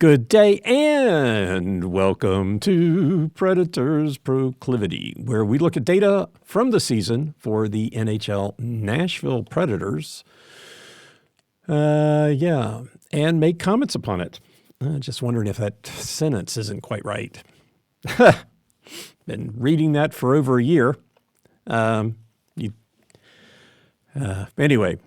Good day and welcome to Predators Proclivity, where we look at data from the season for the NHL Nashville Predators. And make comments upon it. Just wondering if that sentence isn't quite right. Been reading that for over a year. Anyway,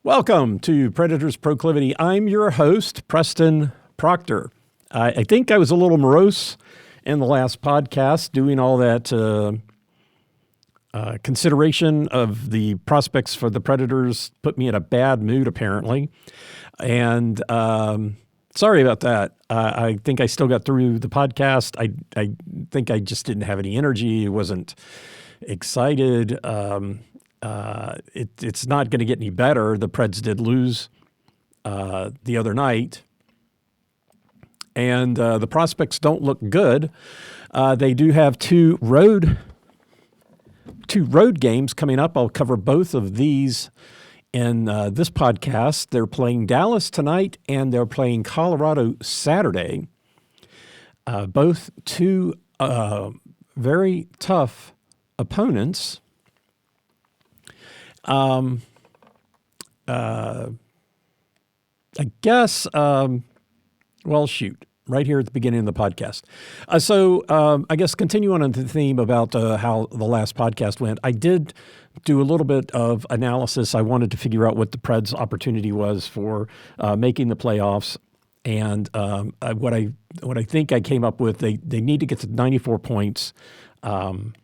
welcome to Predators Proclivity. I'm your host, Preston Proctor. I think I was a little morose in the last podcast doing all that consideration of the prospects for the Predators put me in a bad mood, apparently. And sorry about that. I think I still got through the podcast. I think I just didn't have any energy. Wasn't excited. It's not going to get any better. The Preds did lose the other night. And the prospects don't look good. They do have two road games coming up. I'll cover both of these in this podcast. They're playing Dallas tonight, and they're playing Colorado Saturday. Both two very tough opponents. I guess... Well, shoot, right here at the beginning of the podcast. I guess continuing on the theme about how the last podcast went, I did do a little bit of analysis. I wanted to figure out what the Preds' opportunity was for making the playoffs. And what I think I came up with, they need to get to 94 points. And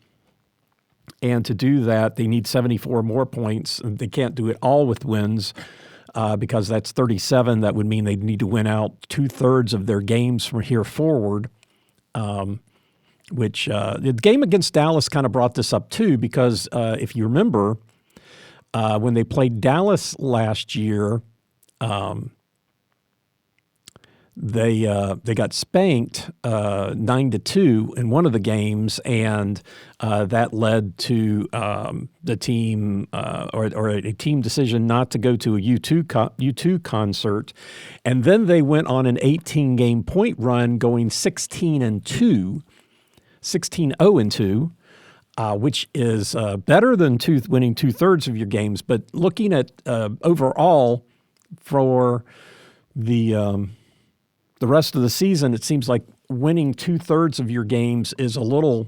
to do that, they need 74 more points. They can't do it all with wins. Because that's 37. That would mean they'd need to win out 2/3 of their games from here forward, which the game against Dallas kind of brought this up too, because if you remember, when they played Dallas last year, they got spanked 9-2 in one of the games, and that led to the team or a team decision not to go to a U2 concert, and then they went on an 18-game point run, going 16-0-2, which is better than winning 2/3 of your games. But looking at overall for the rest of the season, it seems like winning 2/3 of your games is a little,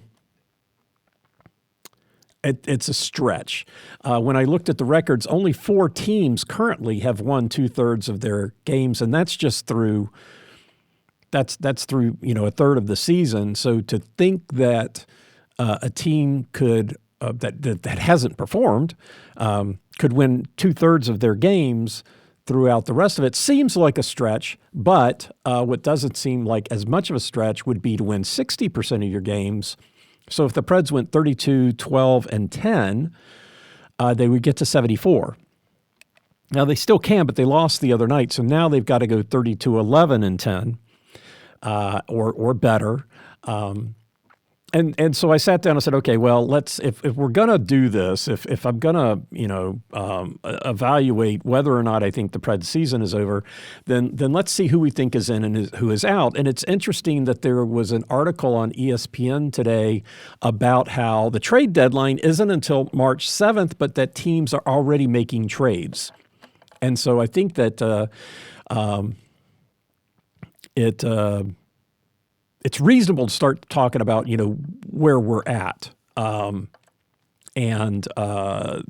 it's a stretch. When I looked at the records, only 4 teams currently have won 2/3 of their games, and that's just through, that's through, a third of the season. So to think that a team could, that hasn't performed, could win 2/3 of their games throughout the rest of it seems like a stretch, but what doesn't seem like as much of a stretch would be to win 60% of your games. So if the Preds went 32, 12, and 10, they would get to 74. Now they still can, but they lost the other night, so now they've got to go 32, 11, and 10, or better. And so I sat down and said, okay, well, if we're going to do this, if I'm going to, evaluate whether or not I think the Preds season is over, then let's see who we think is in and who is out. And it's interesting that there was an article on ESPN today about how the trade deadline isn't until March 7th, but that teams are already making trades. And so I think that it's reasonable to start talking about, where we're at. I did a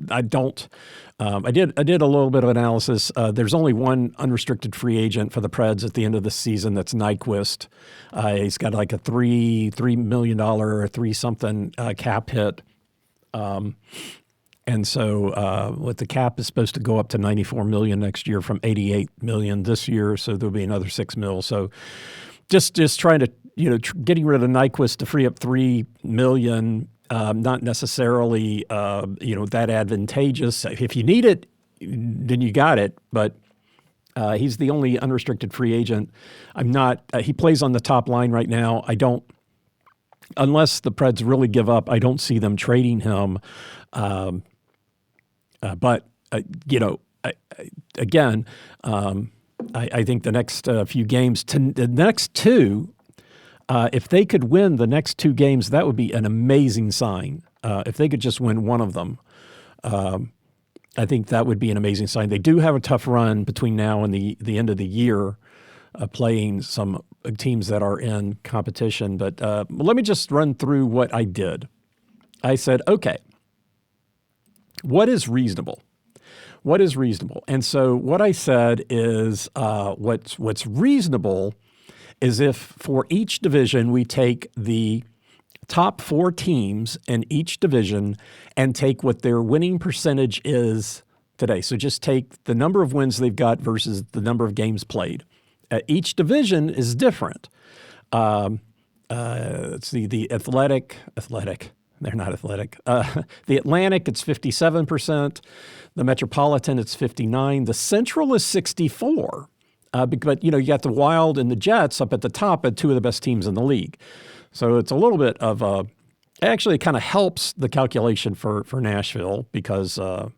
little bit of analysis. There's only one unrestricted free agent for the Preds at the end of the season. That's Nyquist. He's got like a $3 million or $3-something cap hit. And so what the cap is supposed to go up to $94 million next year from $88 million this year. So there'll be another $6 million. So just trying to, getting rid of Nyquist to free up $3 million, not necessarily, that advantageous. If you need it, then you got it. But he's the only unrestricted free agent. He plays on the top line right now. Unless the Preds really give up, I don't see them trading him. Again, I think the next few games, the next two, if they could win the next two games, that would be an amazing sign. If they could just win one of them, I think that would be an amazing sign. They do have a tough run between now and the end of the year, playing some teams that are in competition. But let me just run through what I did. I said, okay, what is reasonable? What is reasonable? And so what I said is what's reasonable is if for each division we take the top 4 teams in each division and take what their winning percentage is today. So just take the number of wins they've got versus the number of games played. Each division is different. Let's see, the athletic. They're not athletic. The Atlantic, it's 57%. The Metropolitan, it's 59%. The Central is 64%. But, you got the Wild and the Jets up at the top at 2 of the best teams in the league. So it's a little bit of actually it kind of helps the calculation for Nashville because the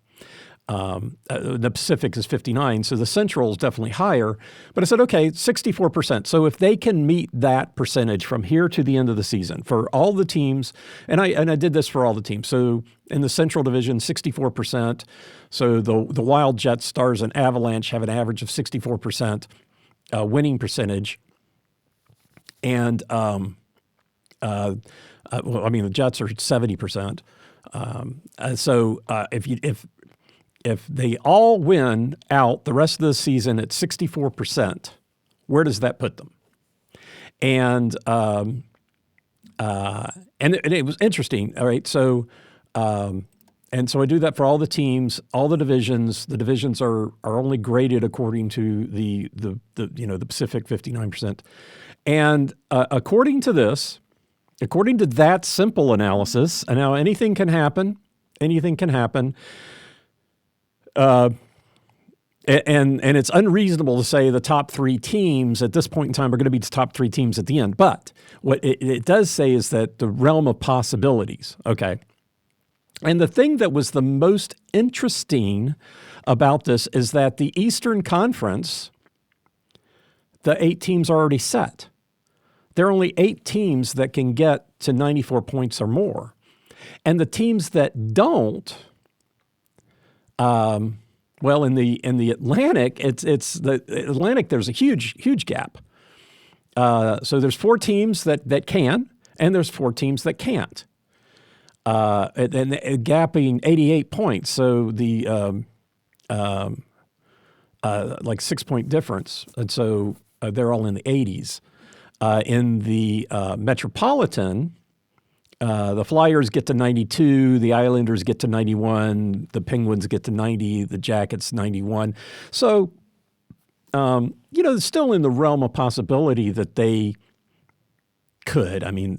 Pacific is 59%, so the Central is definitely higher. But I said, okay, 64%. So if they can meet that percentage from here to the end of the season for all the teams, and I did this for all the teams. So in the Central Division, 64%. So the Wild, Jets, Stars, and Avalanche have an average of 64% winning percentage. And the Jets are 70%. So if they all win out the rest of the season at 64%, where does that put them? And it was interesting. All right, so so I do that for all the teams, all the divisions. The divisions are only graded according to the Pacific 59%, and according to that simple analysis, and now anything can happen. Anything can happen. And it's unreasonable to say the top 3 teams at this point in time are going to be the top 3 teams at the end. But what it does say is that the realm of possibilities, okay? And the thing that was the most interesting about this is that the Eastern Conference, the 8 teams are already set. There are only 8 teams that can get to 94 points or more. And the teams that don't, well, in the Atlantic, it's the Atlantic. There's a huge gap. So there's 4 teams that can, and there's 4 teams that can't. And gapping 88 points. So the like 6-point difference, and so they're all in the 80s. In the Metropolitan, the Flyers get to 92, the Islanders get to 91, the Penguins get to 90, the Jackets 91. So, it's still in the realm of possibility that they could. I mean,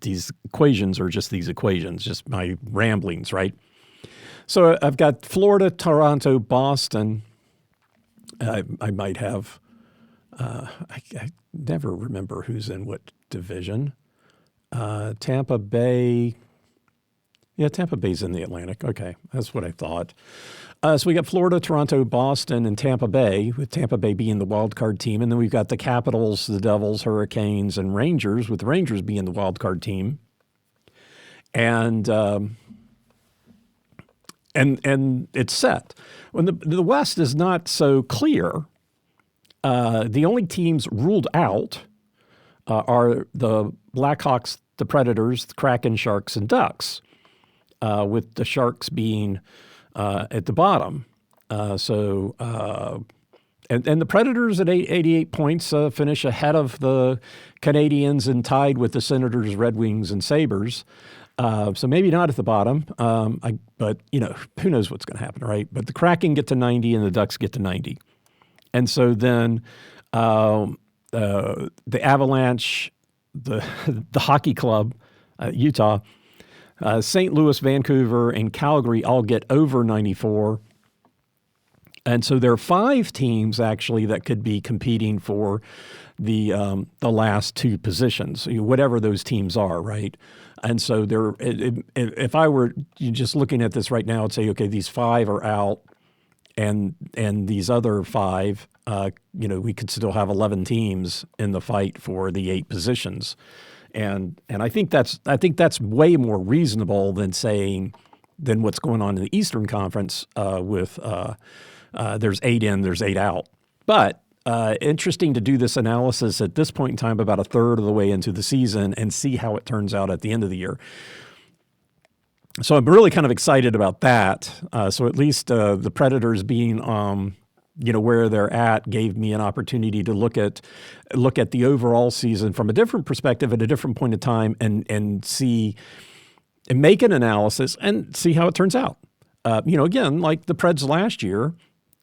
these equations are just these equations, just my ramblings, right? So I've got Florida, Toronto, Boston. I might have, I never remember who's in what division. Tampa Bay. Yeah, Tampa Bay's in the Atlantic. Okay, that's what I thought. So we got Florida, Toronto, Boston, and Tampa Bay, with Tampa Bay being the wild card team. And then we've got the Capitals, the Devils, Hurricanes, and Rangers, with the Rangers being the wild card team. And it's set. When the West is not so clear, the only teams ruled out are the Blackhawks, the Predators, the Kraken, Sharks, and Ducks, with the Sharks being at the bottom. And the Predators at 88 points finish ahead of the Canadiens and tied with the Senators, Red Wings, and Sabres. So maybe not at the bottom, but who knows what's going to happen, right? But the Kraken get to 90 and the Ducks get to 90. And so then the Avalanche, the hockey club, Utah, St. Louis, Vancouver, and Calgary all get over 94. And so there are 5 teams actually that could be competing for the last 2 positions, whatever those teams are, right? And so if I were just looking at this right now, I'd say, okay, these 5 are out, and these other 5, we could still have 11 teams in the fight for the 8 positions, and I think that's way more reasonable than what's going on in the Eastern Conference with there's 8 in, there's 8 out. But interesting to do this analysis at this point in time, about a third of the way into the season, and see how it turns out at the end of the year. So I'm really kind of excited about that. So at least the Predators being, where they're at, gave me an opportunity to look at the overall season from a different perspective at a different point in time, and see and make an analysis and see how it turns out. Again, like the Preds last year,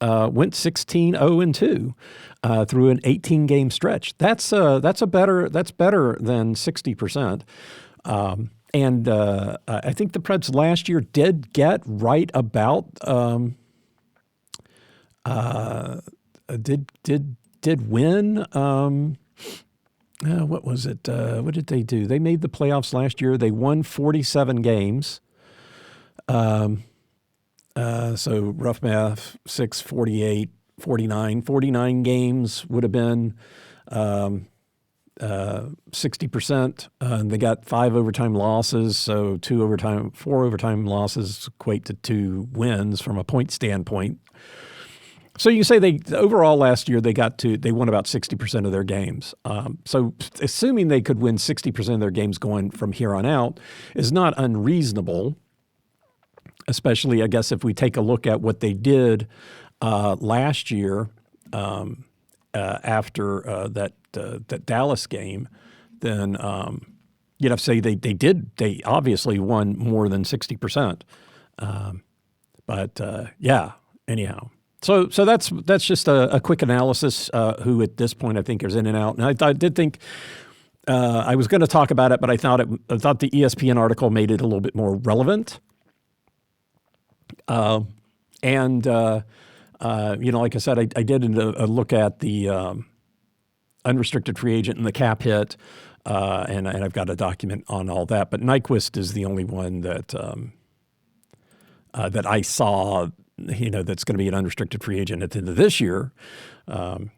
went 16-0-2 through an 18-game stretch. That's better than 60%. And I think the Preds last year did get right about did win. What was it? What did they do? They made the playoffs last year. They won 47 games. So rough math, 6, 48, 49. 49 games would have been 60%. They got 5 overtime losses, so 4 overtime losses equate to 2 wins from a point standpoint. So you say overall last year they won about 60% of their games. So assuming they could win 60% of their games going from here on out is not unreasonable. Especially, I guess, if we take a look at what they did last year after that Dallas game, then you'd have to say they obviously won more than 60%. Anyhow. So that's just a quick analysis. Who at this point I think is in and out, and I did think I was going to talk about it, but I thought the ESPN article made it a little bit more relevant. Like I said, I did a look at the unrestricted free agent and the cap hit, and I've got a document on all that. But Nyquist is the only one that I saw, that's going to be an unrestricted free agent at the end of this year. And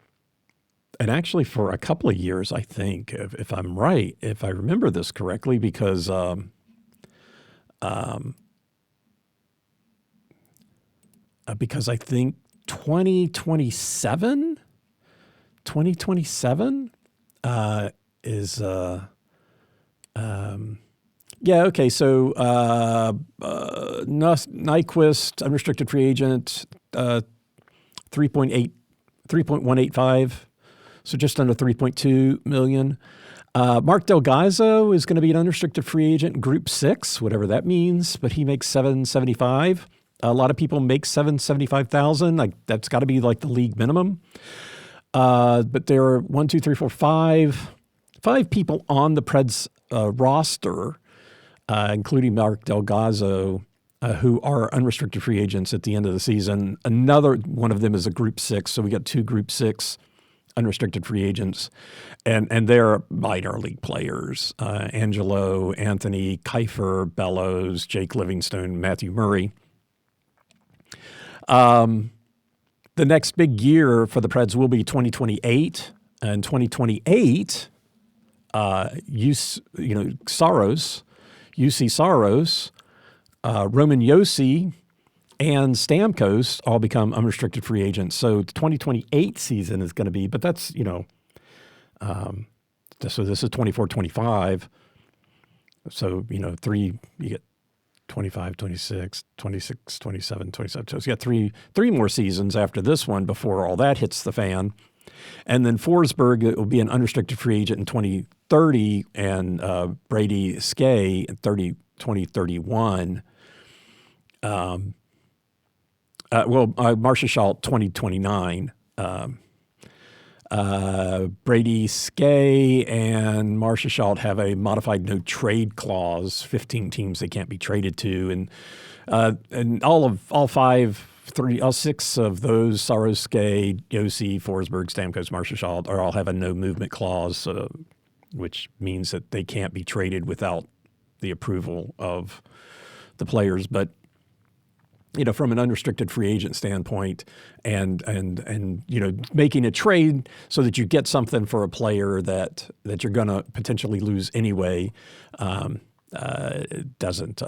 actually for a couple of years, I think, if I'm right, if I remember this correctly, because I think 2027 is okay. So Nyquist, unrestricted free agent, 3.185, so just under 3.2 million. Mark Delgado is going to be an unrestricted free agent in Group 6, whatever that means, but he makes $775,000. A lot of people make $775,000. Like that's got to be like the league minimum. But there are 5 people on the Preds roster, including Mark Delgado, who are unrestricted free agents at the end of the season. Another one of them is a Group 6, so we got 2 Group 6 unrestricted free agents, and they're minor league players: Angelo, Anthony, Kiefer, Bellows, Jake Livingstone, Matthew Murray. The next big year for the Preds will be 2028, and 2028, UC Saros, Roman Josi, and Stamkos all become unrestricted free agents. So the 2028 season is going to be, but that's, so this is 24-25. So, you get 25, 26, 26, 27, 27. So it's got three more seasons after this one before all that hits the fan. And then Forsberg will be an unrestricted free agent in 2030, and Brady Skjei in 2031. Marcia Schalt 2029. Brady Skjei and Marcia Schalt have a modified no trade clause, 15 teams they can't be traded to, and all 6 of those, Saros, Skjei, Josi, Forsberg, Stamkos, Marcia Schalt, all have a no movement clause, which means that they can't be traded without the approval of the players. But from an unrestricted free agent standpoint, and making a trade so that you get something for a player that you're going to potentially lose anyway, it doesn't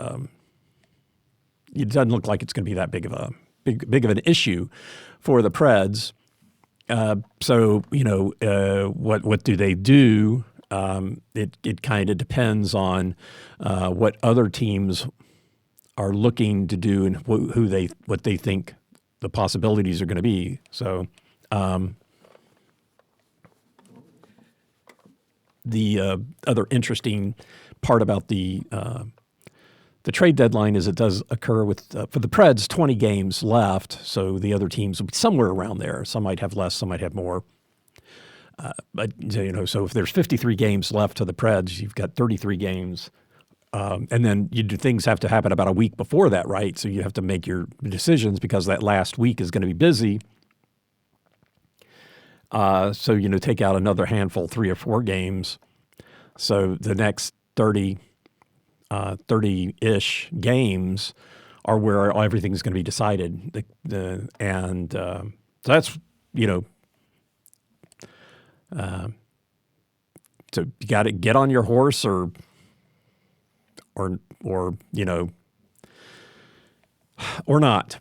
look like it's going to be that big of an issue for the Preds. So what do they do? It kind of depends on what other teams are looking to do and what they think the possibilities are going to be. So the other interesting part about the trade deadline is it does occur with for the Preds 20 games left. So the other teams will be somewhere around there. Some might have less, some might have more. But so if there's 53 games left to the Preds, you've got 33 games. And then things have to happen about a week before that, right? So you have to make your decisions because that last week is going to be busy. So, take out another handful, 3 or 4 games. So the next 30-ish games are where everything's going to be decided. So that's, so you got to get on your horse or not.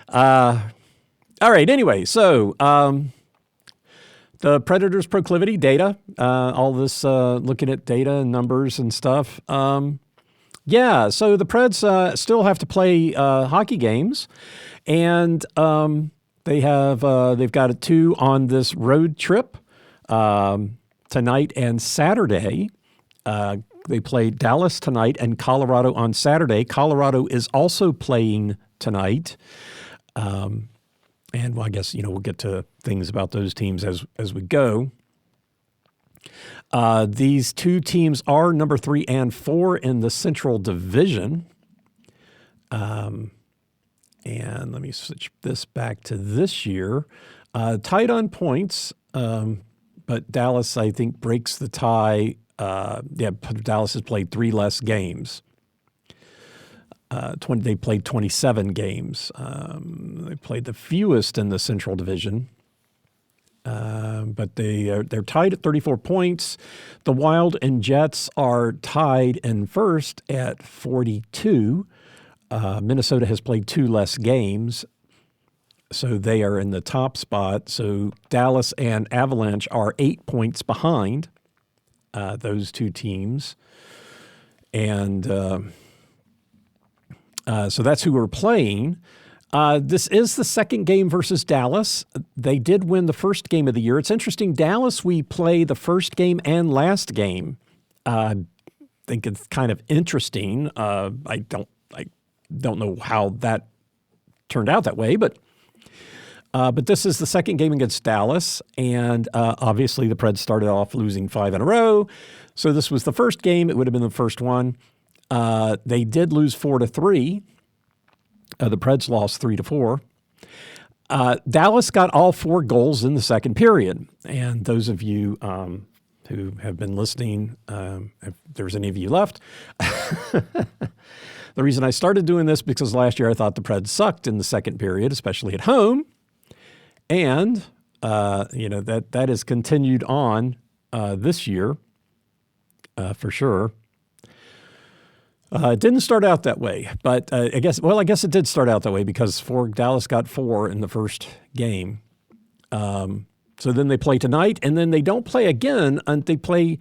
All right. Anyway, so the Predators' proclivity data, all this looking at data and numbers and stuff. So the Preds still have to play hockey games, and they've got 2 on this road trip. Tonight and Saturday. They play Dallas tonight and Colorado on Saturday. Colorado is also playing tonight. And I guess, we'll get to things about those teams as we go. These 2 teams are number 3 and 4 in the Central Division. And let me switch this back to this year. Tied on points, but Dallas, I think, breaks the tie. Dallas has played 3 less games. They played 27 games. They played the fewest in the Central Division. But they're tied at 34 points. The Wild and Jets are tied in first at 42. Minnesota has played 2 less games. So they are in the top spot. So Dallas and Avalanche are 8 points behind those 2 teams. And so that's who we're playing. This is the second game versus Dallas. They did win the first game of the year. It's interesting. Dallas, we play the first game and last game. I think it's kind of interesting. I don't know how that turned out that way, but this is the second game against Dallas, and obviously the Preds started off losing 5 in a row. So this was the first game. It would have been the first one. They did lose 4-3. The Preds lost 3-4. Dallas got all 4 goals in the second period. And those of you who have been listening, if there's any of you left, the reason I started doing this because last year I thought the Preds sucked in the second period, especially at home. And, that has continued on this year for sure. It didn't start out that way, but I guess it did start out that way because Dallas got 4 in the first game. So then they play tonight, and then they don't play again. And they play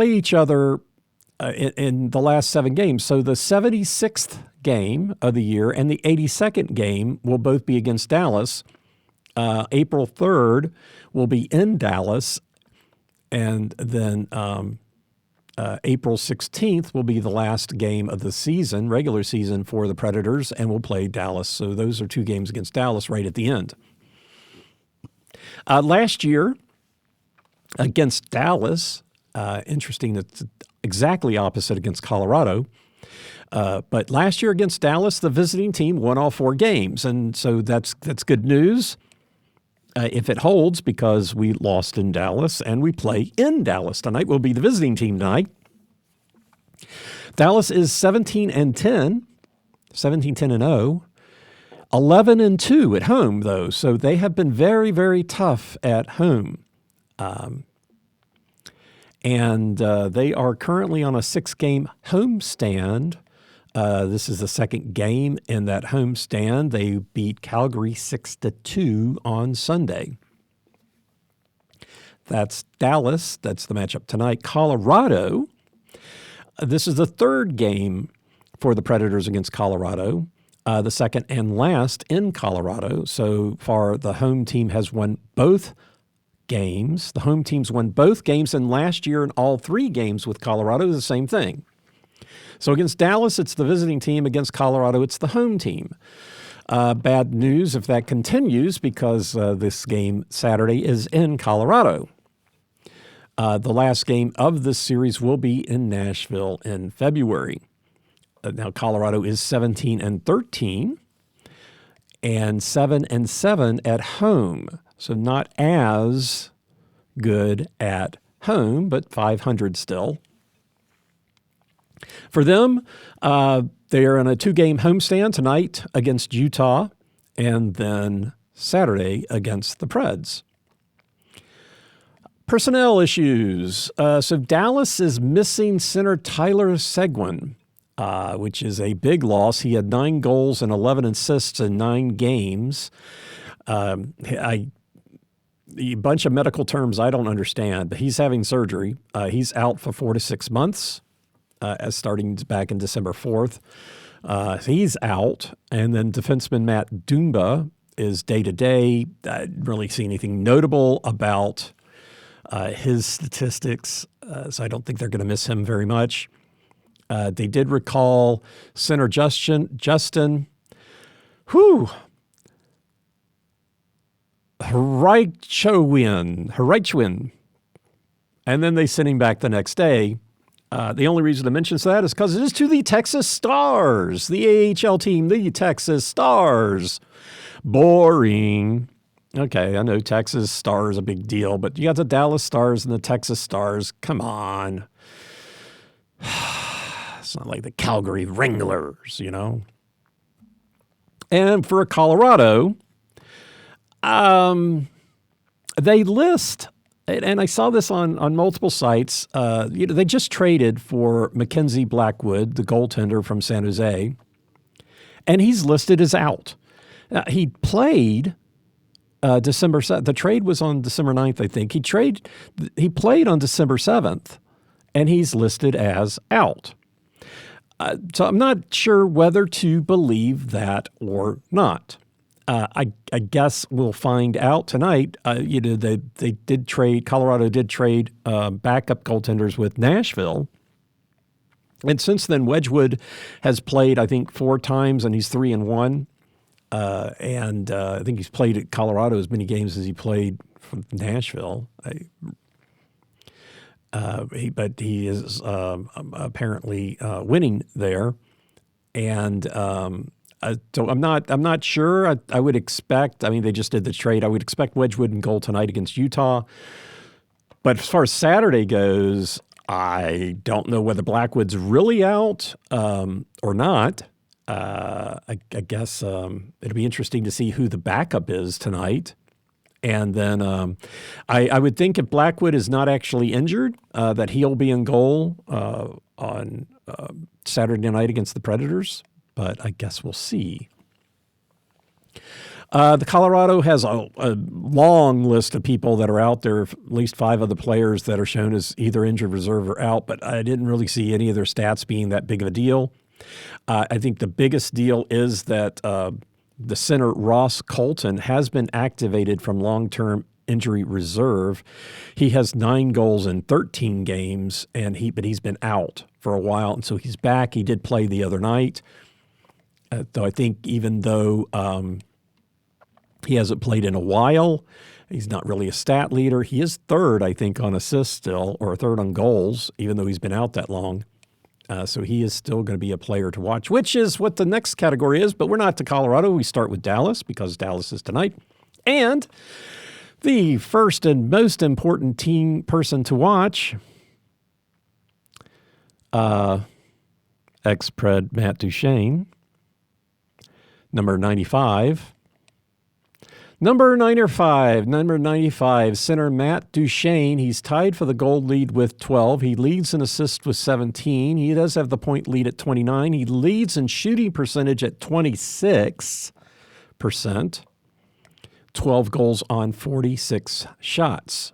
each other in the last 7 games. So the 76th game of the year and the 82nd game will both be against Dallas. April 3rd will be in Dallas, and then April 16th will be the last game of the season, regular season for the Predators, and we'll play Dallas. So those are 2 games against Dallas right at the end. Last year against Dallas, interesting, it's exactly opposite against Colorado. But last year against Dallas, the visiting team won all 4 games, and so that's good news. If it holds, because we lost in Dallas and we play in Dallas tonight. We'll be the visiting team tonight. Dallas is 17-10, 17-10-0, 11-2 at home, though. So they have been very, very tough at home. And they are currently on a 6-game homestand. This is the second game in that homestand. They beat Calgary 6-2 on Sunday. That's Dallas. That's the matchup tonight. Colorado. This is the third game for the Predators against Colorado, the second and last in Colorado. So far, the home team has won both games. The home team's won both games, and last year in all 3 games with Colorado, the same thing. So against Dallas, it's the visiting team. Against Colorado, it's the home team. Bad news if that continues, because this game Saturday is in Colorado. The last game of this series will be in Nashville in February. Now, Colorado is 17-13 and 7-7 at home. So not as good at home, but 500 still. For them, they are in a 2-game homestand tonight against Utah and then Saturday against the Preds. Personnel issues. So Dallas is missing center Tyler Seguin, which is a big loss. He had 9 goals and 11 assists in 9 games. A bunch of medical terms I don't understand, but he's having surgery. He's out for 4 to 6 months, starting back in December 4th. He's out. And then defenseman Matt Dumba is day-to-day. I didn't really see anything notable about his statistics, so I don't think they're going to miss him very much. They did recall center Justin Hreichwin, and then they sent him back the next day. The only reason I mention that is because it is to the Texas Stars, the AHL team, the Texas Stars. Boring. Okay, I know Texas Stars a big deal, but you got the Dallas Stars and the Texas Stars. Come on. It's not like the Calgary Wranglers, you know. And for Colorado, they list, and I saw this on multiple sites, they just traded for Mackenzie Blackwood, the goaltender from San Jose, and he's listed as out. He played December 7th. The trade was on December 9th, I think. He played on December 7th, and he's listed as out. So I'm not sure whether to believe that or not. I guess we'll find out tonight. They did trade. Colorado did trade backup goaltenders with Nashville, and since then Wedgwood has played, I think, 4 times, and he's 3-1. And I think he's played at Colorado as many games as he played from Nashville. But he is apparently winning there, and so I'm not sure. I would expect. I mean, they just did the trade. I would expect Wedgwood in goal tonight against Utah. But as far as Saturday goes, I don't know whether Blackwood's really out or not. I guess it'll be interesting to see who the backup is tonight. And then I would think if Blackwood is not actually injured, that he'll be in goal on Saturday night against the Predators. But I guess we'll see. The Colorado has a long list of people that are out there, at least 5 of the players that are shown as either injured, reserve, or out. But I didn't really see any of their stats being that big of a deal. I think the biggest deal is that the center Ross Colton has been activated from long-term injury reserve. He has 9 goals in 13 games, but he's been out for a while, and so he's back. He did play the other night, though I think even though he hasn't played in a while, he's not really a stat leader. He is 3rd, I think, on assists still, or 3rd on goals, even though he's been out that long. So he is still going to be a player to watch, which is what the next category is. But we're not to Colorado. We start with Dallas because Dallas is tonight. And the first and most important team person to watch, Ex-Pred Matt Duchene. Number 95. Number 95, center Matt Duchene. He's tied for the gold lead with 12. He leads in assists with 17. He does have the point lead at 29. He leads in shooting percentage at 26%. 12 goals on 46 shots.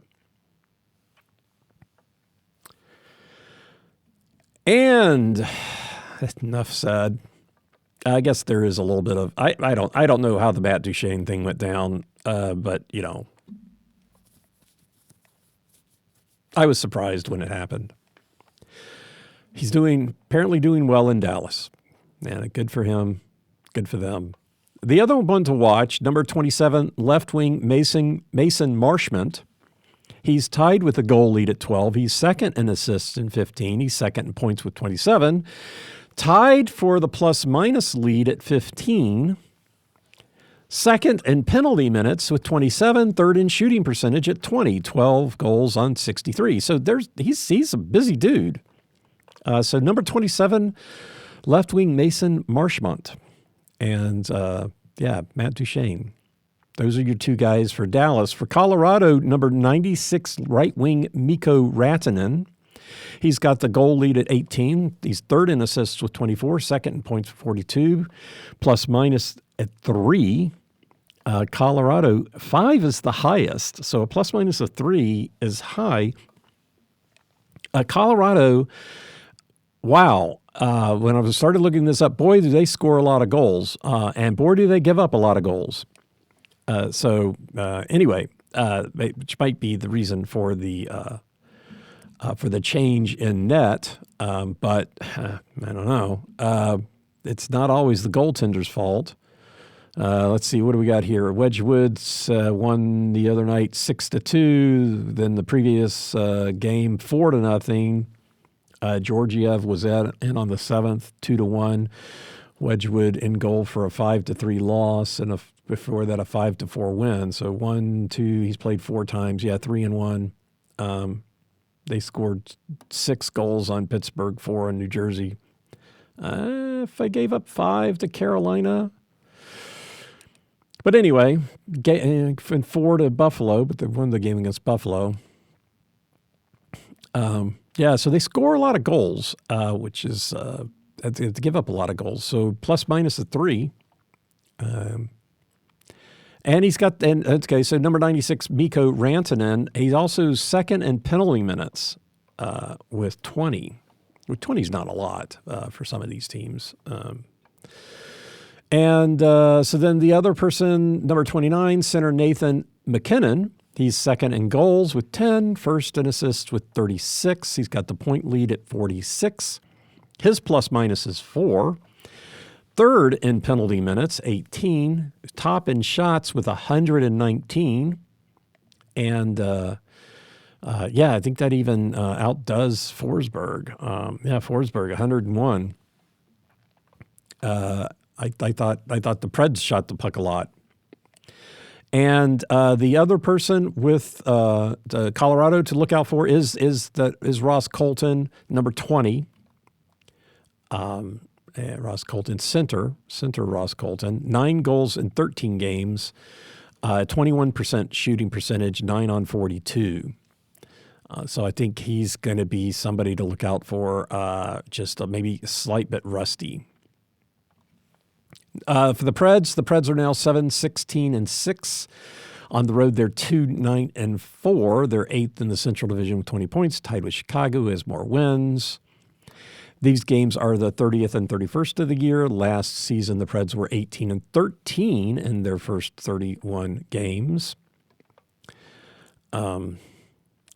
And enough said. I guess there is a little bit of I don't know how the Matt Duchene thing went down, but I was surprised when it happened. He's apparently doing well in Dallas, and good for him, good for them. The other one to watch, number 27, left wing Mason Marchment. He's tied with the goal lead at 12. He's second in assists in 15. He's second in points with 27. Tied for the plus-minus lead at 15. Second in penalty minutes with 27. Third in shooting percentage at 20. 12 goals on 63. So he's a busy dude. So number 27, left wing Mason Marchment. And Matt Duchene. Those are your two guys for Dallas. For Colorado, number 96, right wing Mikko Rantanen. He's got the goal lead at 18. He's third in assists with 24, second in points with 42, plus minus at 3. Colorado, 5 is the highest, so a plus minus of 3 is high. Colorado, wow. When I started looking this up, boy, do they score a lot of goals, and boy, do they give up a lot of goals. Anyway, which might be the reason for the change in net, but I don't know. It's not always the goaltender's fault. Let's see, what do we got here? Wedgwood's won the other night 6-2. Then the previous game 4-0. Georgiev was in on the 7th, 2-1. Wedgwood in goal for a 5-3 loss, and before that a 5-4 win. So 1-2. He's played 4 times. 3-1. They scored 6 goals on Pittsburgh, 4 on New Jersey. If I gave up 5 to Carolina. But anyway, 4 to Buffalo, but they won the game against Buffalo. So they score a lot of goals, which is to give up a lot of goals. So plus minus a 3. And he's got, so number 96, Mikko Rantanen. He's also second in penalty minutes with 20. 20 is not a lot for some of these teams. So then the other person, number 29, center Nathan MacKinnon. He's second in goals with 10, first in assists with 36. He's got the point lead at 46. His plus minus is 4. Third in penalty minutes, 18. Top in shots with 119. And, I think that even outdoes Forsberg. Forsberg, 101. I thought the Preds shot the puck a lot. And the other person with the Colorado to look out for is Ross Colton, number 20. Ross Colton, center Ross Colton, 9 goals in 13 games, 21% shooting percentage, 9 on 42. So I think he's going to be somebody to look out for, just maybe a slight bit rusty. For the Preds are now 7-16-6. On the road, they're 2-9-4. They're 8th in the Central Division with 20 points, tied with Chicago, who has more wins. These games are the 30th and 31st of the year. Last season, the Preds were 18-13 in their first 31 games.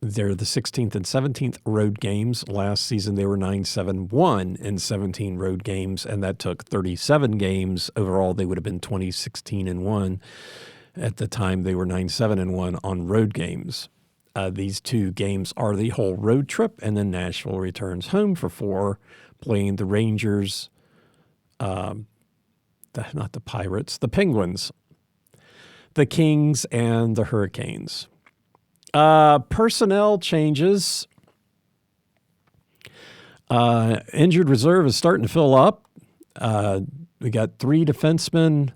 They're the 16th and 17th road games. Last season, they were 9-7-1 in 17 road games, and that took 37 games. Overall, they would have been 20-16-1. At the time, they were 9-7-1 on road games. These 2 games are the whole road trip, and then Nashville returns home for 4, playing the Rangers, not the Pirates, the Penguins, the Kings, and the Hurricanes. Personnel changes. Injured reserve is starting to fill up. We got 3 defensemen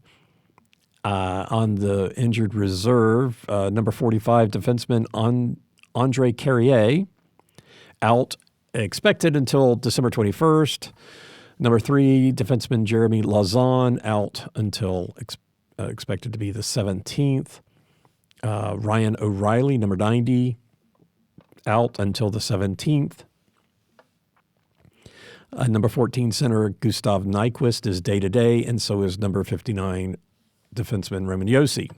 on the injured reserve. Number 45 defenseman Andre Carrier out, expected until December 21st. Number 3 defenseman Jeremy Lauzon out until expected to be the 17th. Ryan O'Reilly, number 90, out until the 17th. Number 14 center Gustav Nyquist is day-to-day, and so is number 59 defenseman Roman Josi.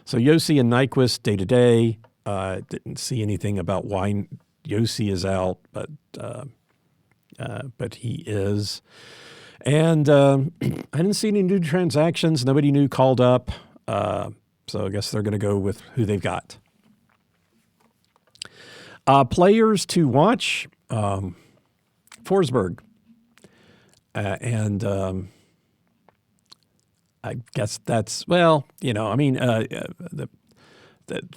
So Josi and Nyquist day-to-day. Didn't see anything about why Josi is out, but he is. And I didn't see any new transactions. Nobody new called up. So I guess they're going to go with who they've got. Players to watch, Forsberg. And I guess that's, well,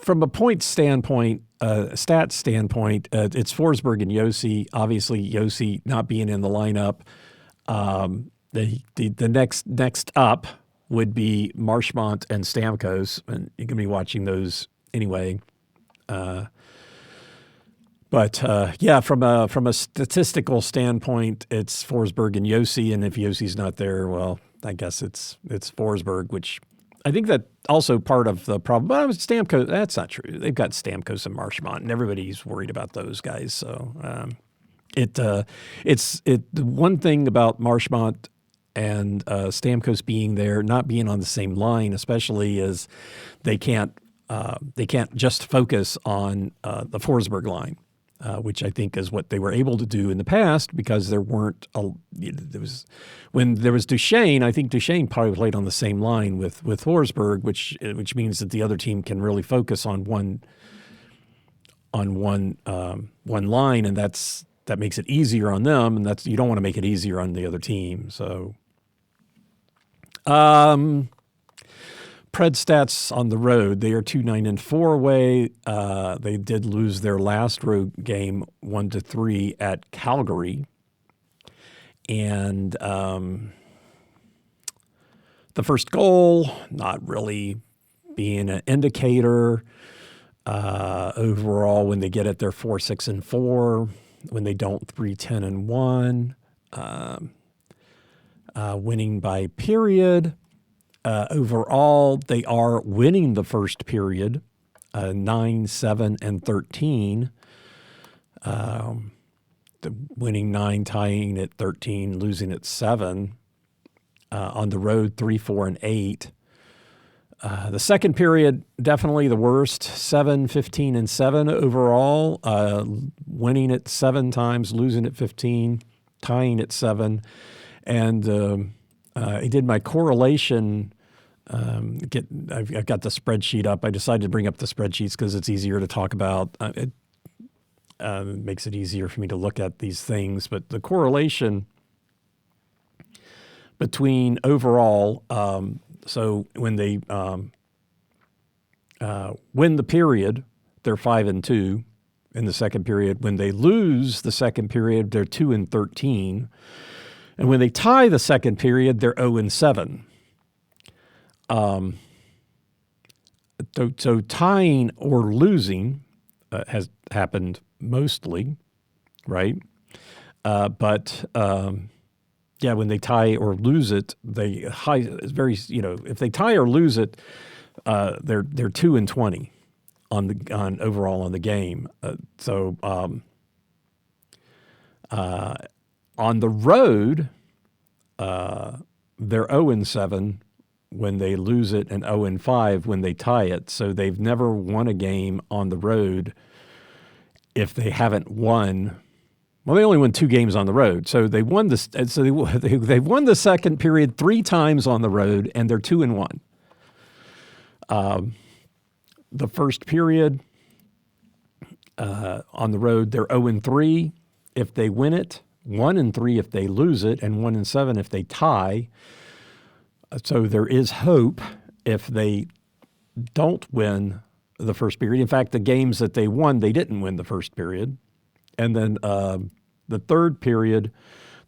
from a point standpoint, stats standpoint, it's Forsberg and Josi. Obviously, Josi not being in the lineup. The next up would be Marchmont and Stamkos, and you're going to be watching those anyway. But from a statistical standpoint, it's Forsberg and Josi, and if Yosi's not there, well, I guess it's Forsberg, which I think that also part of the problem. But Stamkos, that's not true. They've got Stamkos and Marchmont, and everybody's worried about those guys. So it's one thing about Marchmont and Stamkos being there, not being on the same line, especially, is they can't just focus on the Forsberg line. Which I think is what they were able to do in the past, because there weren't when there was Duchesne. I think Duchesne probably played on the same line with Forsberg, which means that the other team can really focus on one line, and that makes it easier on them, and you don't want to make it easier on the other team. So, Pred stats on the road. They are 2-9-4 away. They did lose their last road game 1-3 at Calgary. And the first goal, not really being an indicator. Overall, when they get it, they're 4-6-4. When they don't, 3-10-1. Winning by period. Overall, they are winning the first period, 9-7-13. Winning 9, tying at 13, losing at 7. On the road, 3-4-8. The second period, definitely the worst, 7-15-7 overall. Winning it 7 times, losing at 15, tying at 7. And I did my correlation. I've got the spreadsheet up. I decided to bring up the spreadsheets because it's easier to talk about. It makes it easier for me to look at these things. But the correlation between overall, so when they win the period, they're 5-2 in the second period. When they lose the second period, they're 2-13. And when they tie the second period, they're 0-7. So tying or losing has happened mostly, right? But when they tie or lose it, if they tie or lose it, they're 2-20 on overall on the game. On the road, they're 0-7 when they lose it and 0-5 when they tie it. So they've never won a game on the road if they haven't won. Well, they only won 2 games on the road. So they won this. So they've won the second period 3 times on the road, and they're 2-1. The first period on the road, they're 0-3 if they win it. 1-3 if they lose it, and 1-7 if they tie. So there is hope if they don't win the first period. In fact, the games that they won, they didn't win the first period. And then The third period,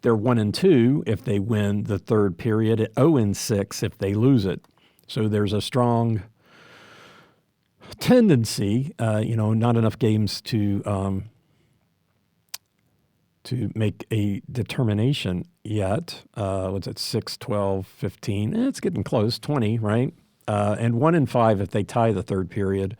they're 1-2 if they win the third period, 0-6 if they lose it. So there's a strong tendency, not enough games to make a determination yet. What's it, 6, 12, 15? It's getting close, 20, right? And 1-5 if they tie the third period.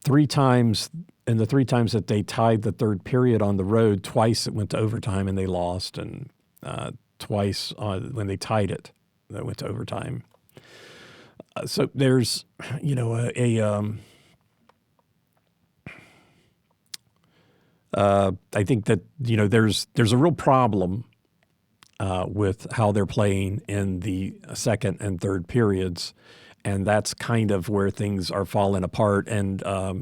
3 times, and the 3 times that they tied the third period on the road, twice it went to overtime and they lost, and twice when they tied it, that went to overtime. So there's, I think that there's a real problem with how they're playing in the second and third periods, and that's kind of where things are falling apart. And I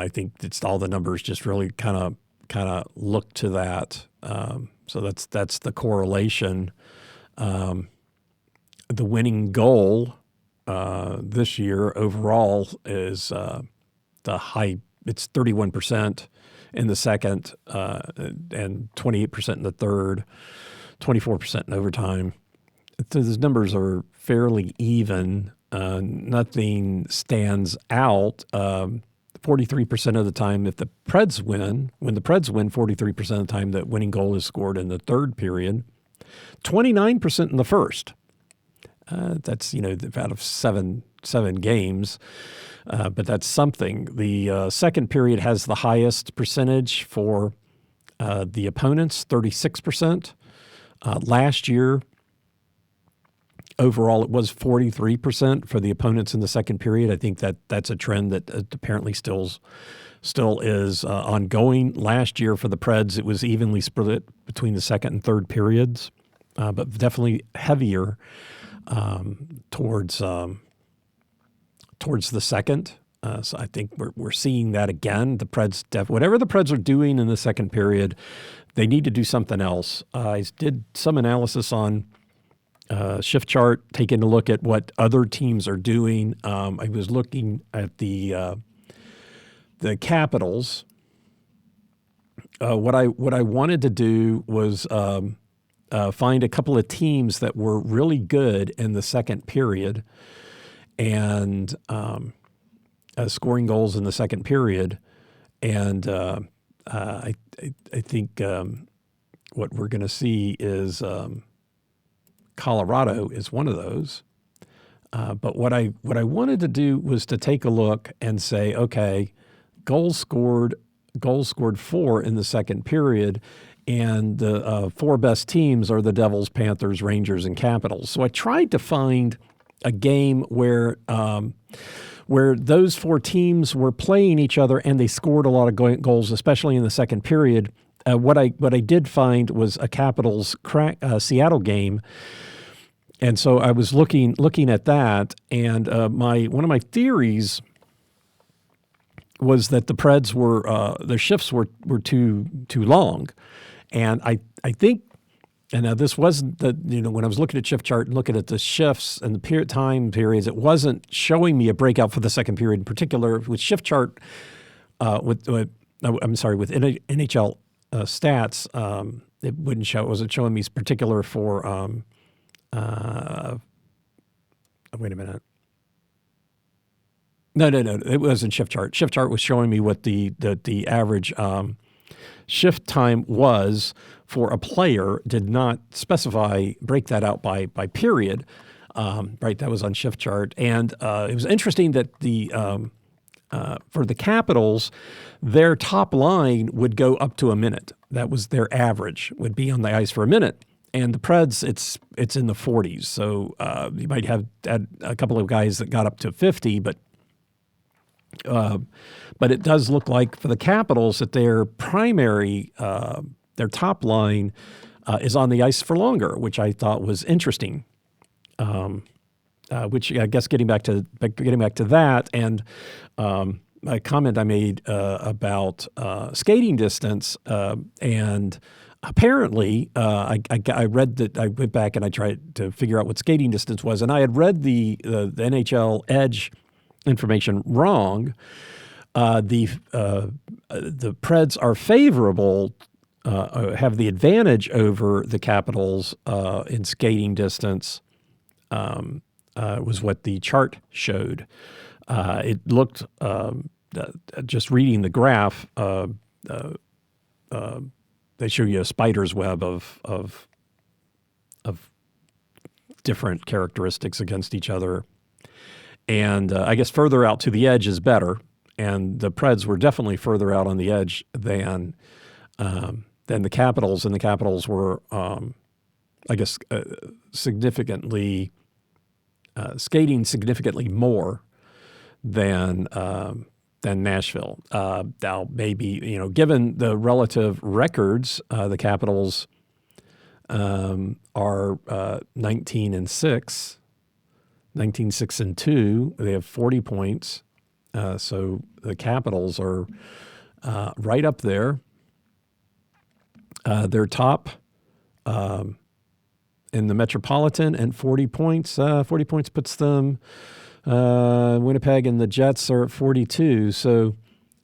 think it's all the numbers just really kind of look to that. So that's the correlation. The winning goal this year overall is the high. It's 31% in the second and 28% in the third, 24% in overtime. So those numbers are fairly even. Nothing stands out. 43% of the time, if the Preds win, when the Preds win, 43% of the time, the winning goal is scored in the third period. 29% in the first. That's out of seven games, but that's something. The second period has the highest percentage for the opponents, 36%. Last year, overall, it was 43% for the opponents in the second period. I think that's a trend that apparently still is ongoing. Last year for the Preds, it was evenly split between the second and third periods, but definitely heavier towards the second. So I think we're seeing that again. The Preds, whatever the Preds are doing in the second period, they need to do something else. I did some analysis on shift chart, taking a look at what other teams are doing. I was looking at the Capitals. What I wanted to do was find a couple of teams that were really good in the second period and scoring goals in the second period. And I think what we're going to see is Colorado is one of those. But what I wanted to do was to take a look and say, okay, goals scored 4 in the second period, and the 4 best teams are the Devils, Panthers, Rangers, and Capitals. So I tried to find a game where those 4 teams were playing each other and they scored a lot of goals, especially in the second period. What I did find was a Capitals Seattle game. And so I was looking at that, and one of my theories was that the Preds were their shifts were too long, and I think, and now this wasn't when I was looking at shift chart and looking at the shifts and the time periods, it wasn't showing me a breakout for the second period in particular. With shift chart, with NHL stats, it wouldn't show. It wasn't showing me particular for. Wait a minute. No. It wasn't shift chart. Shift chart was showing me what the average shift time was for a player. Did not break that out by period. Right, that was on shift chart, and it was interesting that for the Capitals, their top line would go up to a minute. That was their average, would be on the ice for a minute. And the Preds, it's in the 40s. So you might have had a couple of guys that got up to 50, but it does look like for the Capitals that their primary, their top line is on the ice for longer, which I thought was interesting. Which I guess getting back to that, and a comment I made about skating distance, and apparently I read that. I went back and I tried to figure out what skating distance was, and I had read the NHL Edge information wrong. The Preds are favorable, have the advantage over the Capitals in skating distance. Was what the chart showed. It looked, just reading the graph, they show you a spider's web of different characteristics against each other. And I guess further out to the edge is better. And the Preds were definitely further out on the edge than the Capitals. And the Capitals were, I guess, significantly skating significantly more than Nashville. Now, maybe, given the relative records, the Capitals are 19-6, 19-6-2. They have 40 points. So the Capitals are right up there. They're top in the Metropolitan and 40 points. 40 points puts them, Winnipeg and the Jets are at 42. So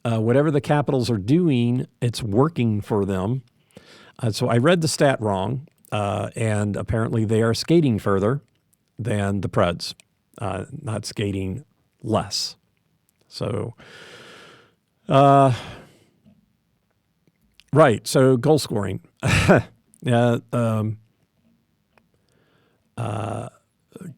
whatever the Capitals are doing, it's working for them. So I read the stat wrong, and apparently they are skating further than the Preds, not skating less. So, right. So goal scoring. Yeah.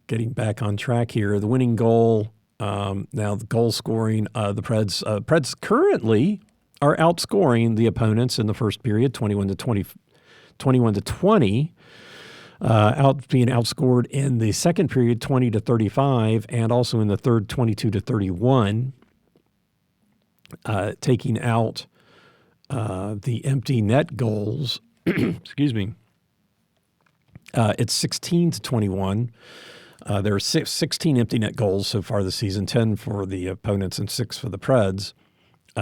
Getting back on track here, the winning goal. Now the goal scoring. The Preds currently are outscoring the opponents in the first period, 21-20. Being outscored in the second period, 20-35, and also in the third, 22-31. Taking out the empty net goals. Excuse me. It's 16-21. There are 16 empty net goals so far this season, 10 for the opponents and 6 for the Preds.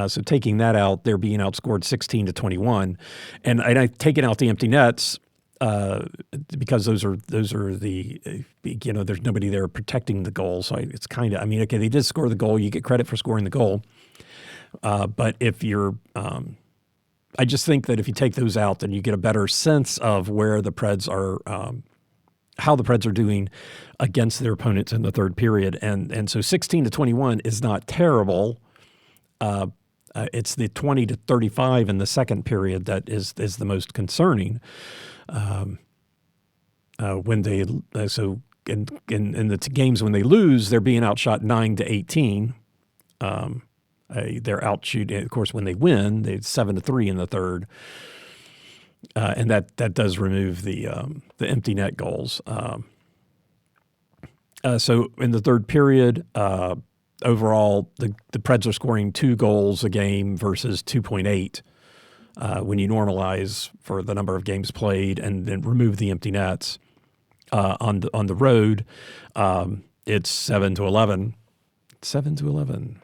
So taking that out, they're being outscored 16-21. And I've taken out the empty nets because those are the, there's nobody there protecting the goal. So it's kind of, okay, they did score the goal. You get credit for scoring the goal. But if you're, I just think that if you take those out, then you get a better sense of where the Preds are, how the Preds are doing against their opponents in the third period. And so 16-21 is not terrible. It's the 20-35 in the second period that is the most concerning. When they so in the games when they lose, they're being outshot 9-18. They're outshooting. Of course, when they win, they're 7-3 in the third, and that does remove the empty net goals. So in the third period, overall, the Preds are scoring 2 goals a game versus 2.8 when you normalize for the number of games played and then remove the empty nets. On the road, it's 7-11. 7-11.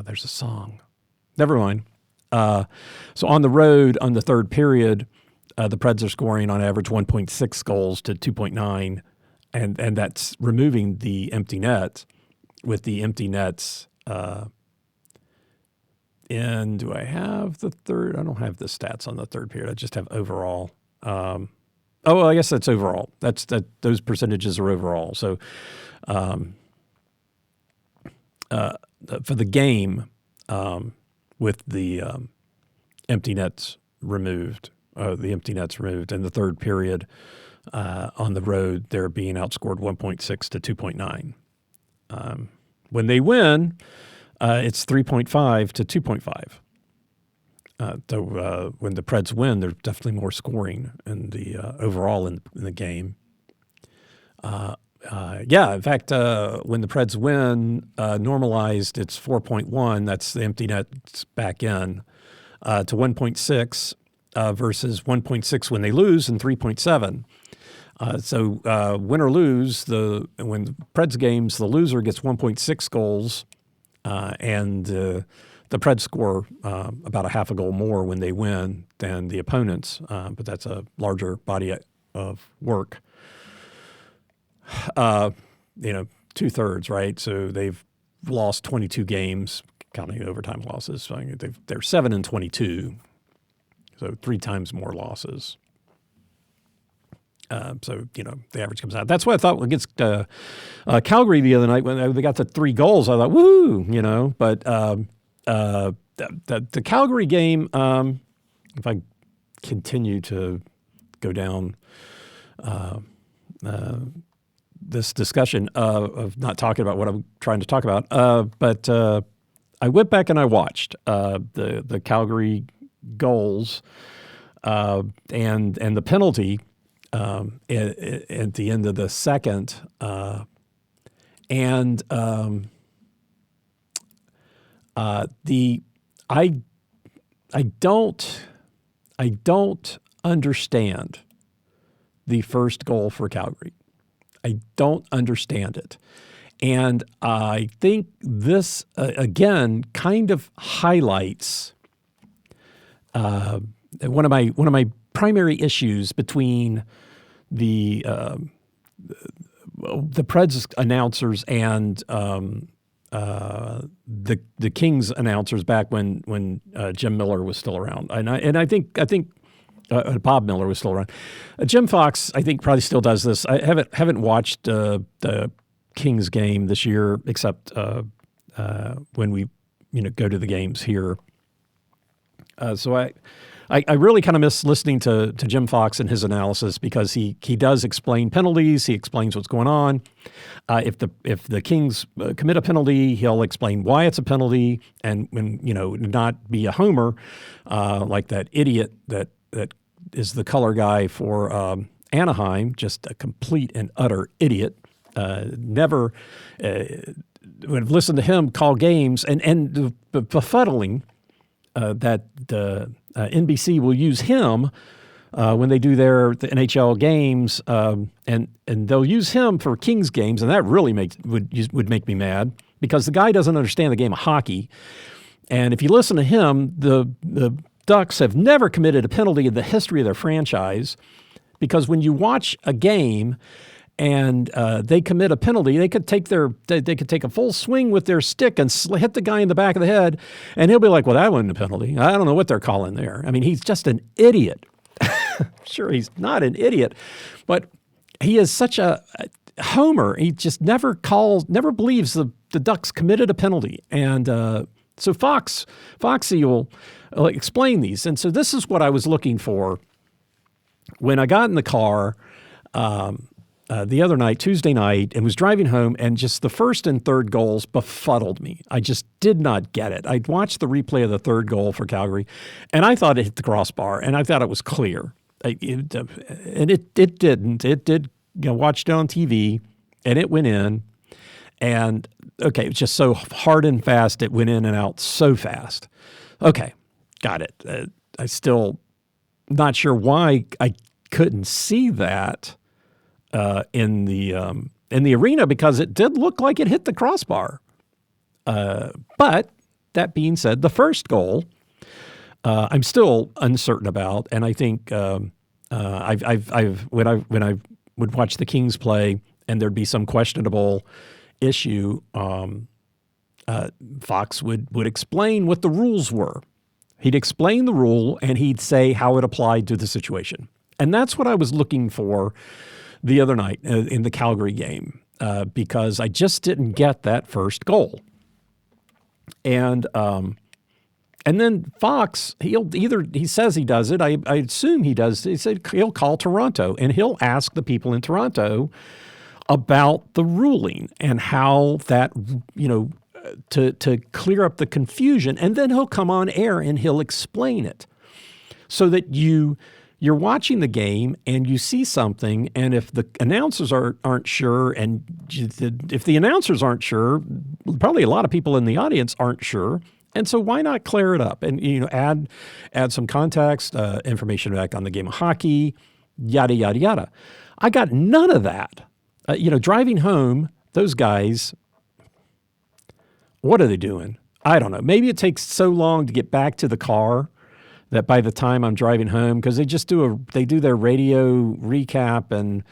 There's a song. Never mind. So on the road, on the third period, the Preds are scoring on average 1.6 goals to 2.9, and that's removing the empty net. With the empty nets, and do I have the third? I don't have the stats on the third period. I just have overall. I guess that's overall. Those percentages are overall. So, for the game, with the empty nets removed, in the third period, on the road, they're being outscored 1.6 to 2.9. When they win, it's 3.5 to 2.5. So when the Preds win, there's definitely more scoring in the overall in the game. In fact, when the Preds win, normalized, it's 4.1. That's the empty nets back in to 1.6 versus 1.6 when they lose and 3.7. So win or lose, when the Preds games, the loser gets 1.6 goals, and the Preds score about a half a goal more when they win than the opponents, but that's a larger body of work. 2/3, right? So they've lost 22 games, counting overtime losses. So they're 7-22, so 3 times more losses. So, the average comes out. That's what I thought against Calgary the other night when they got to 3 goals. I thought, woo, But the Calgary game, if I continue to go down this discussion of not talking about what I'm trying to talk about, but I went back and I watched the Calgary goals and the penalty at the end of the second, I don't understand the first goal for Calgary. I don't understand it. And I think this, again, kind of highlights one of my primary issues between the Preds announcers and the Kings announcers back when Jim Miller was still around, and I think Bob Miller was still around. Jim Fox, I think, probably still does this. I haven't watched the Kings game this year, except when we go to the games here. So I really kind of miss listening to Jim Fox and his analysis, because he does explain penalties. He explains what's going on. If the Kings commit a penalty, he'll explain why it's a penalty, and when not be a homer like that idiot that is the color guy for Anaheim, just a complete and utter idiot. Never would have listened to him call games and the befuddling that NBC will use him when they do the NHL games, and they'll use him for Kings games, and that really would make me mad, because the guy doesn't understand the game of hockey. And if you listen to him, the Ducks have never committed a penalty in the history of their franchise, because when you watch a game and they commit a penalty, they could take a full swing with their stick and hit the guy in the back of the head, and he'll be like, "Well, that wasn't a penalty. I don't know what they're calling there." I mean, he's just an idiot. Sure, he's not an idiot, but he is such a homer. He just never believes the Ducks committed a penalty, and so Foxy will explain these. And so this is what I was looking for when I got in the car the other night, Tuesday night, and was driving home, and just the first and third goals befuddled me. I just did not get it. I'd watched the replay of the third goal for Calgary, and I thought it hit the crossbar, and I thought it was clear. And it didn't. It did. Watched it on TV, and it went in. And okay, it was just so hard and fast. It went in and out so fast. Okay, got it. I still not sure why I couldn't see that in the arena, because it did look like it hit the crossbar. But that being said, the first goal, I'm still uncertain about, and I think when I would watch the Kings play and there'd be some questionable issue, Fox would explain what the rules were. He'd explain the rule, and he'd say how it applied to the situation. And that's what I was looking for the other night in the Calgary game, because I just didn't get that first goal. And then Fox, he says he does it. I assume he does. He said he'll call Toronto, and he'll ask the people in Toronto about the ruling and how that, to clear up the confusion. And then he'll come on air and he'll explain it, so that you're watching the game and you see something, and if the announcers aren't sure, and if the announcers aren't sure, probably a lot of people in the audience aren't sure. And so why not clear it up and add some context, information back on the game of hockey, yada yada yada. I got none of that. Driving home, those guys, what are they doing? I don't know. Maybe it takes so long to get back to the car that by the time I'm driving home, because they do their radio recap and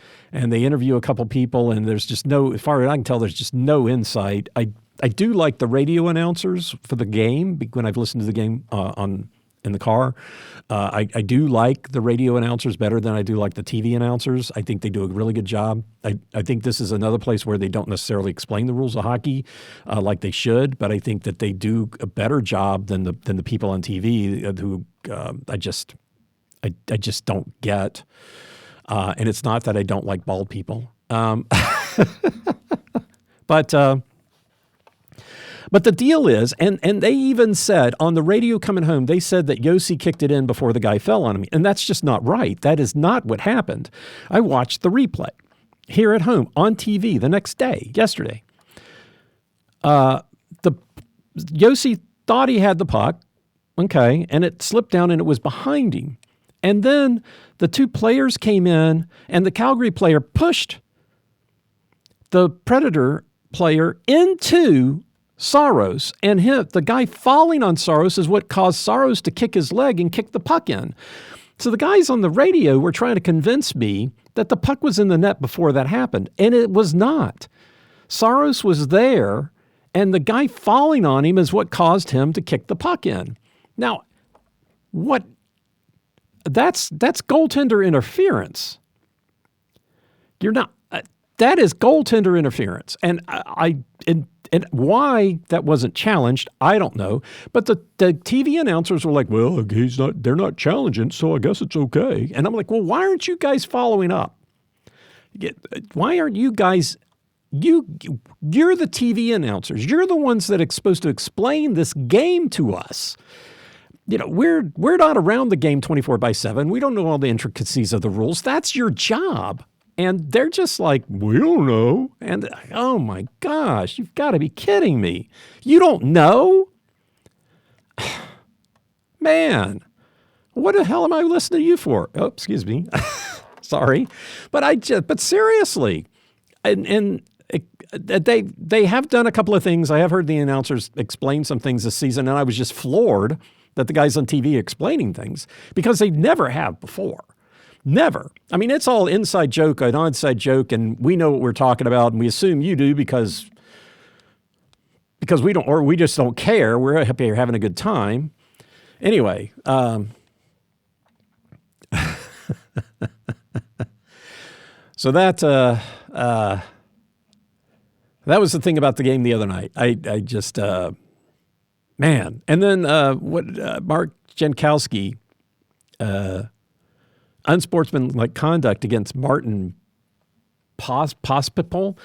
they interview a couple people, and there's just no, as far as I can tell, there's just no insight. I do like the radio announcers for the game when I've listened to the game in the car. I do like the radio announcers better than I do like the TV announcers. I think they do a really good job. I think this is another place where they don't necessarily explain the rules of hockey like they should, but I think that they do a better job than the people on TV who I just don't get. And it's not that I don't like bald people, But the deal is, and they even said on the radio coming home, they said that Yossi kicked it in before the guy fell on him. And that's just not right. That is not what happened. I watched the replay here at home on TV the next day, yesterday. Yossi thought he had the puck, okay, and it slipped down and it was behind him. And then the two players came in, and the Calgary player pushed the Predator player into Saros, and the guy falling on Saros is what caused Saros to kick his leg and kick the puck in. So the guys on the radio were trying to convince me that the puck was in the net before that happened, and it was not. Saros was there, and the guy falling on him is what caused him to kick the puck in. Now, what? That's goaltender interference. You're not. That is goaltender interference, and And why that wasn't challenged, I don't know. But the TV announcers were like, well, they're not challenging, so I guess it's okay. And I'm like, well, why aren't you guys following up? Why aren't you guys, you're the TV announcers. You're the ones that are supposed to explain this game to us. We're not around the game 24/7. We don't know all the intricacies of the rules. That's your job. And they're just like, we don't know. And oh my gosh, you've got to be kidding me. You don't know? Man, what the hell am I listening to you for? Oh, excuse me. Sorry. But seriously, and they have done a couple of things. I have heard the announcers explain some things this season, and I was just floored that the guys on TV are explaining things because they never have before. Never. I mean, it's all inside joke, an onside joke, and we know what we're talking about, and we assume you do because we don't, or we just don't care. We're happy you're having a good time. Anyway, so that was the thing about the game the other night. I just man, and then Mark Jankowski. Unsportsmanlike conduct against Martin Pospisil.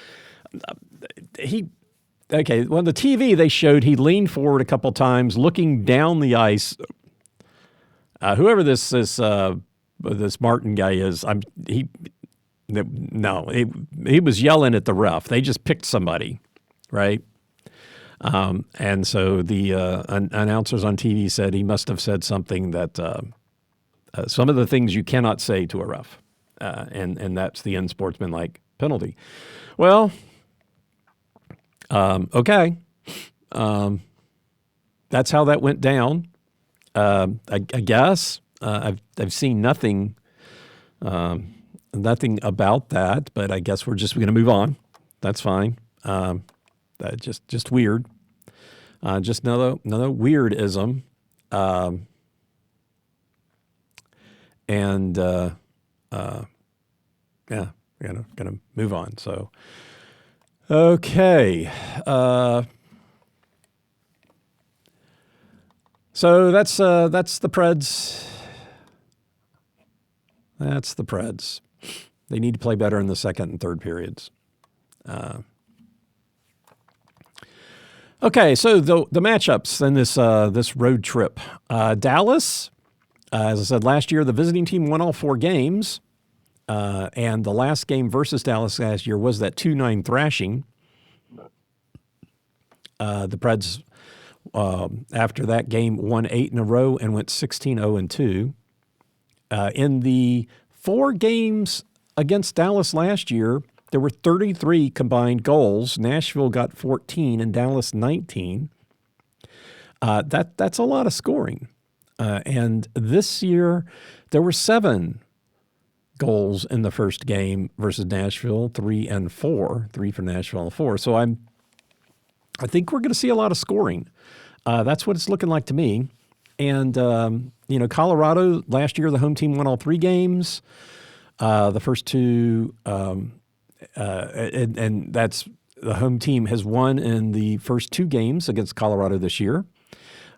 On the TV they showed he leaned forward a couple times, looking down the ice. Whoever this Martin guy is, he was yelling at the ref. They just picked somebody, right? And so the announcers on TV said he must have said something that. Some of the things you cannot say to a ref, and that's the unsportsmanlike penalty. Well, okay. That's how that went down. I guess I've seen nothing about that, but I guess we're just going to move on. That's fine. Just weird. Just another weirdism. And we're gonna move on. So, okay. So that's the Preds. That's the Preds. They need to play better in the second and third periods. Okay, so the matchups in this road trip. Dallas. As I said, last year, the visiting team won all 4 games, and the last game versus Dallas last year was that 2-9 thrashing. The Preds, after that game, won 8 in a row and went 16-0-2. In the 4 games against Dallas last year, there were 33 combined goals. Nashville got 14 and Dallas 19. That's a lot of scoring. And this year, there were 7 goals in the first game versus Nashville, 3 and 4, 3 for Nashville and 4. So I think we're going to see a lot of scoring. That's what it's looking like to me. And, Colorado, last year, the home team won all 3 games. The first 2, and that's the home team has won in the first 2 games against Colorado this year.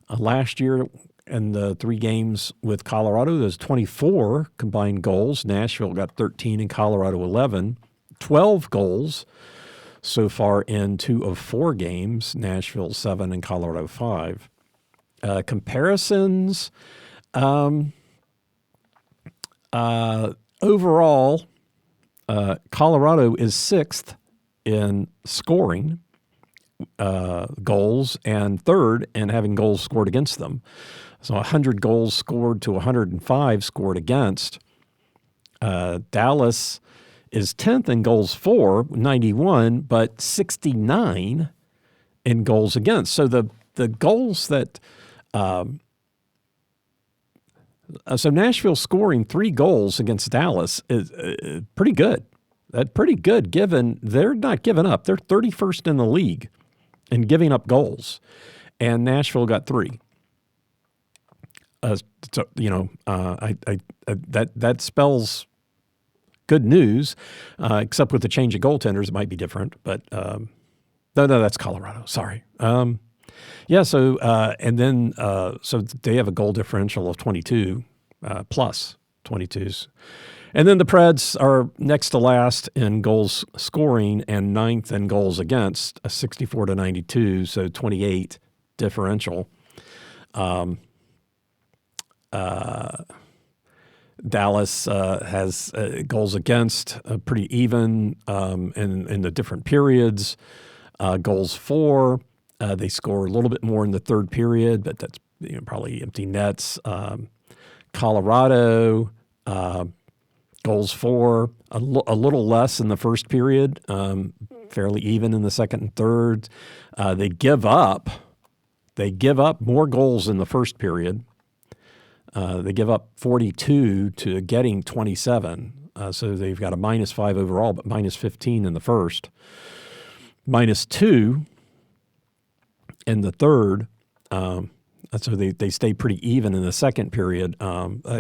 Last year, in the 3 games with Colorado, there's 24 combined goals. Nashville got 13 and Colorado 11. 12 goals so far in 2 of 4 games. Nashville 7 and Colorado 5. Comparisons. Overall, Colorado is 6th in scoring goals and 3rd in having goals scored against them. So 100 goals scored to 105 scored against. Dallas is 10th in goals for, 91, but 69 in goals against. So the goals that so Nashville scoring 3 goals against Dallas is pretty good. Pretty good given they're not giving up. They're 31st in the league in giving up goals, and Nashville got 3. That spells good news, except with the change of goaltenders, it might be different. But no, that's Colorado. Sorry. So they have a goal differential of 22 plus 22s. And then the Preds are next to last in goals scoring and 9th in goals against, a 64 to 92, so 28 differential. Dallas has goals against pretty even in the different periods. Goals for, they score a little bit more in the 3rd period, but that's probably empty nets. Colorado, goals for a little less in the 1st period, fairly even in the 2nd and 3rd. They give up more goals in the 1st period. They give up 42 to getting 27. So they've got a -5 overall, but -15 in the 1st. -2 in the 3rd. So they stay pretty even in the 2nd period.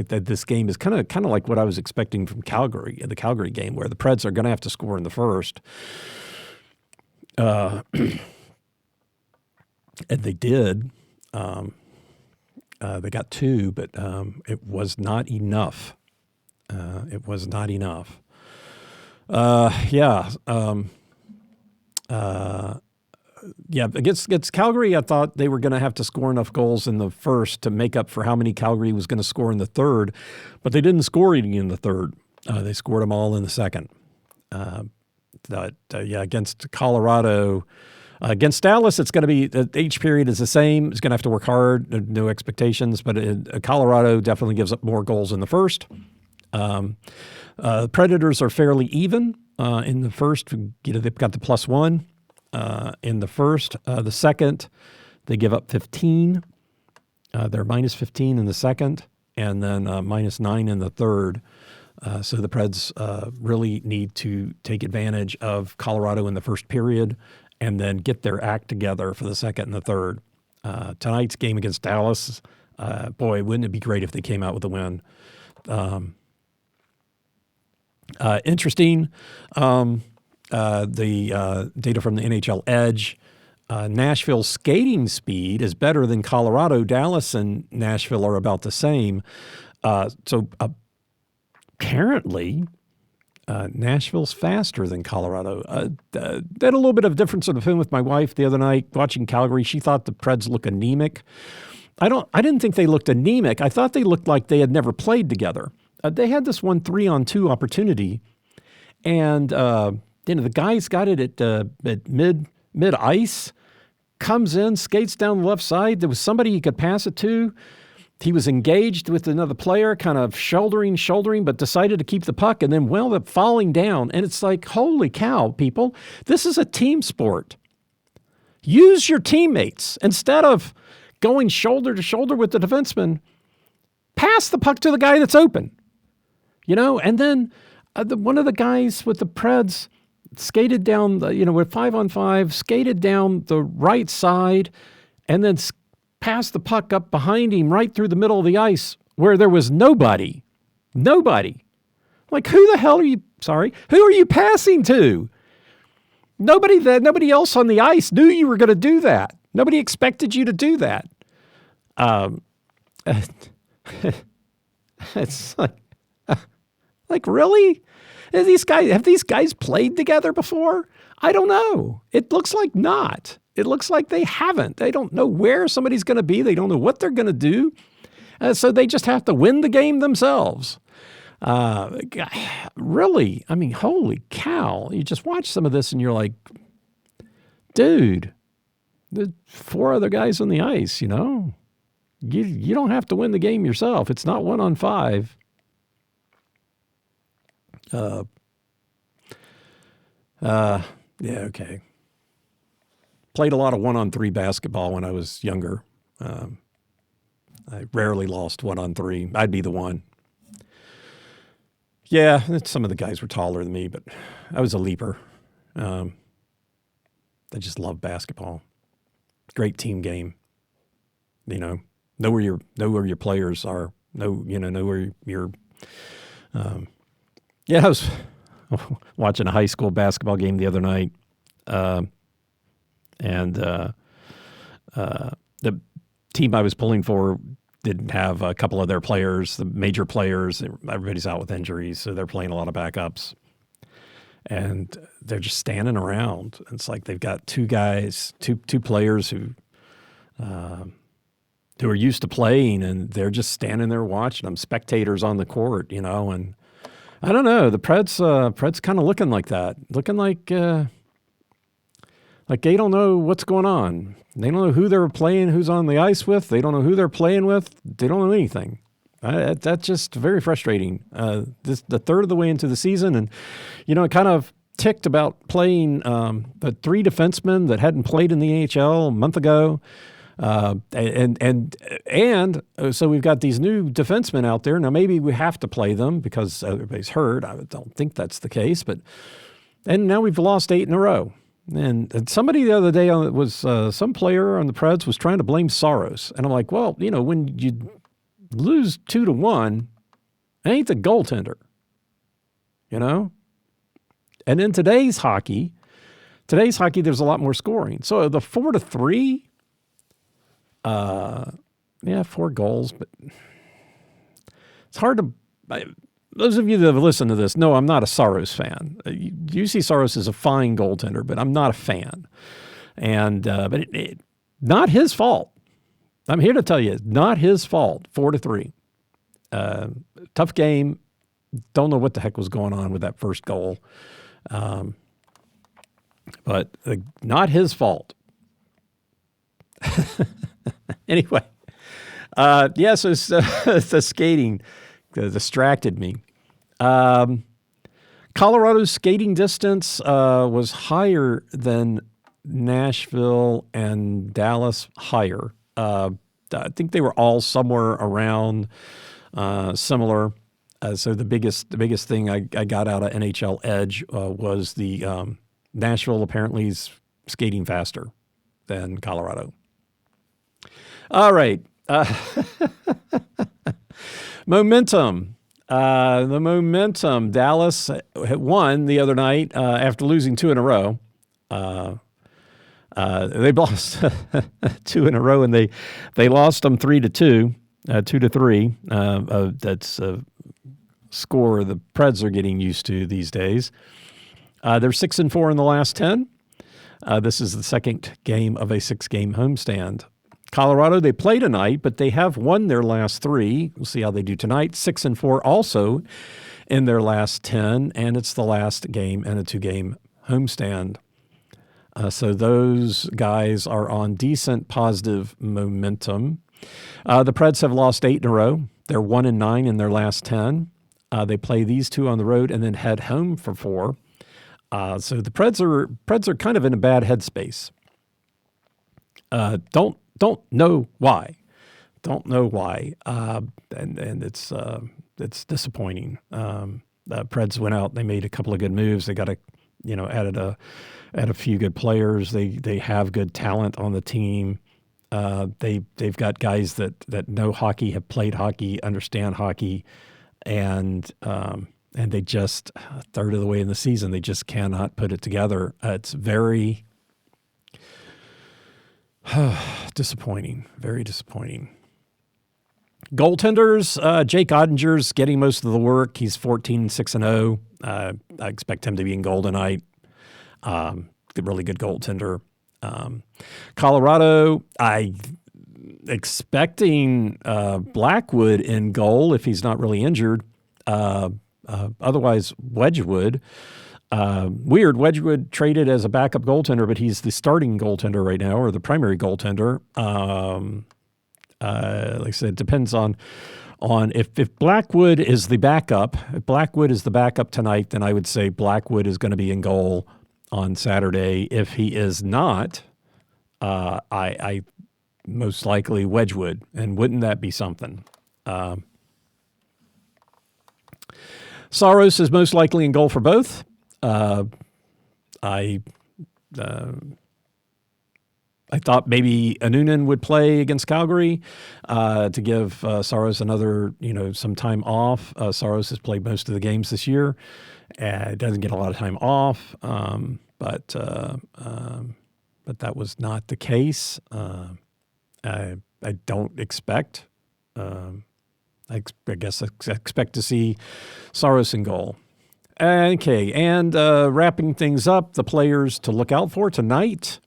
This game is kind of like what I was expecting from Calgary, the Calgary game, where the Preds are going to have to score in the 1st. And they did. They got 2, but it was not enough. Against Calgary, I thought they were going to have to score enough goals in the 1st to make up for how many Calgary was going to score in the 3rd, but they didn't score any in the 3rd. They scored them all in the 2nd. Against Colorado, against Dallas, it's going to be each period is the same. It's going to have to work hard, no expectations, but Colorado definitely gives up more goals in the 1st. Predators are fairly even in the 1st. They've got the +1. In the 1st. The 2nd, they give up 15. They're -15 in the 2nd, and then -9 in the 3rd. So the Preds really need to take advantage of Colorado in the 1st period and then get their act together for the 2nd and the 3rd. Tonight's game against Dallas, wouldn't it be great if they came out with a win? Interesting. The data from the NHL Edge, Nashville's skating speed is better than Colorado. Dallas and Nashville are about the same. So apparently, Nashville's faster than Colorado. They had a little bit of difference of opinion with my wife the other night watching Calgary. She thought the Preds look anemic. I didn't think they looked anemic. I thought they looked like they had never played together. They had this 1 3-on-2 opportunity, and the guy's got it at mid ice, comes in, skates down the left side. There was somebody he could pass it to. He was engaged with another player, kind of shouldering, but decided to keep the puck and then wound up falling down. And it's like, holy cow, people, this is a team sport. Use your teammates. Instead of going shoulder to shoulder with the defenseman, pass the puck to the guy that's open. And then one of the guys with the Preds skated down, with 5-on-5, skated down the right side and then passed the puck up behind him right through the middle of the ice where there was nobody. Nobody. Like, who are you passing to? Nobody else on the ice knew you were going to do that. Nobody expected you to do that. It's like really? Have these guys played together before? I don't know. It looks like not. It looks like they haven't. They don't know where somebody's going to be. They don't know what they're going to do. So they just have to win the game themselves. Really, I mean, holy cow. You just watch some of this and you're like, dude, there's 4 other guys on the ice, You don't have to win the game yourself. It's not 1-on-5. Yeah, okay. Played a lot of 1-on-3 basketball when I was younger. I rarely lost 1-on-3. I'd be the one. Yeah, some of the guys were taller than me, but I was a leaper. I just love basketball. Great team game. Know where your players are. Know where your. I was watching a high school basketball game the other night, and the team I was pulling for didn't have a couple of their players, the major players. Everybody's out with injuries, so they're playing a lot of backups. And they're just standing around. It's like they've got two players who are used to playing, and they're just standing there watching them, spectators on the court, and I don't know. The Preds kind of looking like that, looking like they don't know what's going on. They don't know who they're playing, who's on the ice with. They don't know who they're playing with. They don't know anything. That's just very frustrating. The third of the way into the season, and it kind of ticked about playing the 3 defensemen that hadn't played in the NHL a month ago. And so we've got these new defensemen out there. Now, maybe we have to play them because everybody's hurt. I don't think that's the case. And now we've lost 8 in a row. And somebody the other day was some player on the Preds was trying to blame Saros. And I'm like, well, when you lose 2-1, it ain't the goaltender, And in today's hockey, there's a lot more scoring. So the 4-3, 4 goals, but it's hard to. Those of you that have listened to this know I'm not a Saros fan. UC Saros is a fine goaltender, but I'm not a fan. And but not his fault. I'm here to tell you, it's not his fault. 4-3, tough game. Don't know what the heck was going on with that first goal, but not his fault. Anyway, so the skating distracted me. Colorado's skating distance was higher than Nashville and Dallas higher. I think they were all somewhere around similar. So the biggest thing I got out of NHL Edge was the Nashville apparently is skating faster than Colorado. All right. Momentum. The momentum. Dallas won the other night after losing 2 in a row. They lost 2 in a row, and they lost them 3-2, 2-3. That's a score the Preds are getting used to these days. They're 6-4 in the last 10. This is the second game of a 6-game homestand. Colorado, they play tonight, but they have won their last 3. We'll see how they do tonight. 6-4 also in their last 10, and it's the last game in a 2-game homestand. So those guys are on decent positive momentum. The Preds have lost 8 in a row. They're 1-9 in their last 10. They play these 2 on the road and then head home for 4. So the Preds are kind of in a bad headspace. Don't know why, Don't know why. And it's disappointing. The Preds went out. They made a couple of good moves. They got added a few good players. They have good talent on the team. They've got guys that know hockey, have played hockey, understand hockey, and they just a third of the way in the season, they just cannot put it together. It's very disappointing, very disappointing. Goaltenders, Jake Ottinger's getting most of the work. He's 14-6-0. I expect him to be in goal tonight. Really good goaltender. Colorado, expecting Blackwood in goal if he's not really injured. Otherwise, Wedgwood. Weird, Wedgwood traded as a backup goaltender, but he's the starting goaltender right now, or the primary goaltender. Like I said, it depends on if Blackwood is the backup. If Blackwood is the backup tonight, then I would say Blackwood is going to be in goal on Saturday. If he is not, I most likely Wedgwood, and wouldn't that be something? Saros is most likely in goal for both. I thought maybe Anunen would play against Calgary to give Saros another, some time off. Saros has played most of the games this year. Doesn't get a lot of time off, but that was not the case. I don't expect. I guess I expect to see Saros in goal. Okay, and wrapping things up, the players to look out for tonight.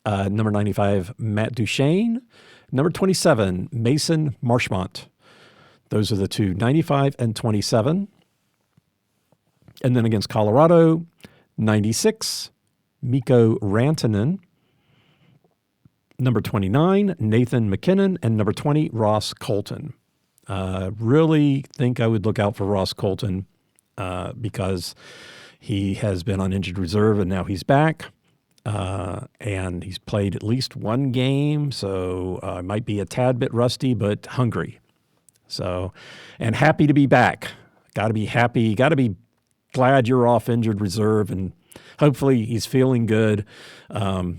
Number 95, Matt Duchene. Number 27, Mason Marchmont. Those are the two, 95 and 27. And then against Colorado, 96, Mikko Rantanen. Number 29, Nathan McKinnon. And number 20, Ross Colton. Really think I would look out for Ross Colton because he has been on injured reserve and now he's back. And he's played at least one game, so might be a tad bit rusty, but hungry. So, and happy to be back. Got to be happy. Got to be glad you're off injured reserve, and hopefully he's feeling good. I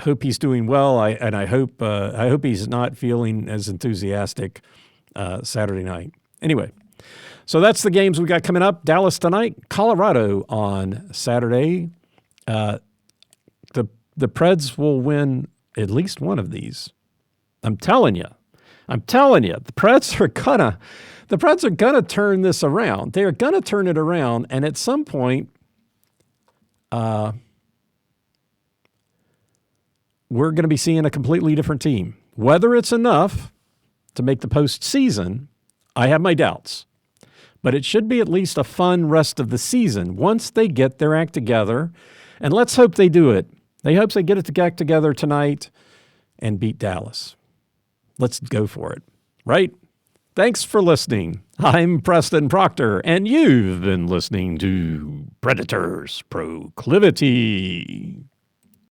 hope he's doing well. I hope he's not feeling as enthusiastic Saturday night. Anyway. So that's the games we got coming up. Dallas tonight, Colorado on Saturday. The Preds will win at least one of these. I'm telling you, the Preds are gonna turn this around. They're gonna turn it around, and at some point, we're gonna be seeing a completely different team. Whether it's enough to make the postseason, I have my doubts. But it should be at least a fun rest of the season once they get their act together. And let's hope they do it. They hope they get it together tonight and beat Dallas. Let's go for it, right? Thanks for listening. I'm Preston Proctor, and you've been listening to Predators Proclivity.